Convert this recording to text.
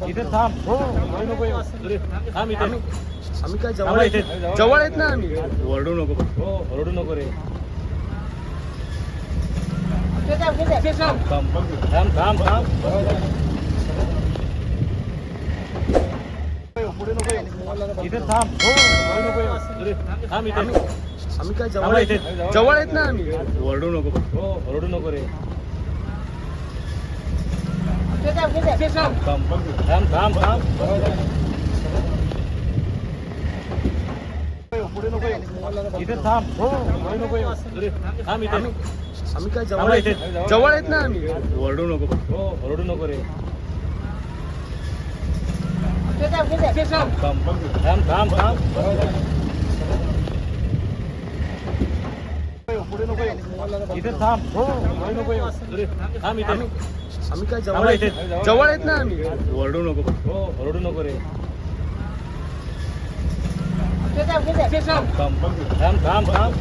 इथे थांब. हो नको येऊ. थांब इथे. आम्ही काय थांबा इथे. जवळ आहेत ना आम्ही. ओरडू नको. हो ओरडू नको रे. थांब थांब थांब थांब. पुढे नको येऊ. इथे थांब. हो नको येऊ. थांब इथे. आम्ही काय थांबा इथे. जवळ आहेत ना आम्ही. ओरडू नको. हो ओरडू नको रे. थांब थांब थांब थांब. पुढे नको येऊ. इथे थांब. हो नको येऊ. थांब इथे. आम्ही काय थांबा इथे. जवळ आहेत ना आम्ही. ओरडू नको. हो ओरडू नको रे. थांब थांब थांब. पुढे नको येऊ. इथे थांब. हो नको येऊ. थांब इथे. आम्ही काय थांबा इथे. जवळ आहेत ना आम्ही. ओरडू नको. हो ओरडू नको रे. थांब थांब थांब.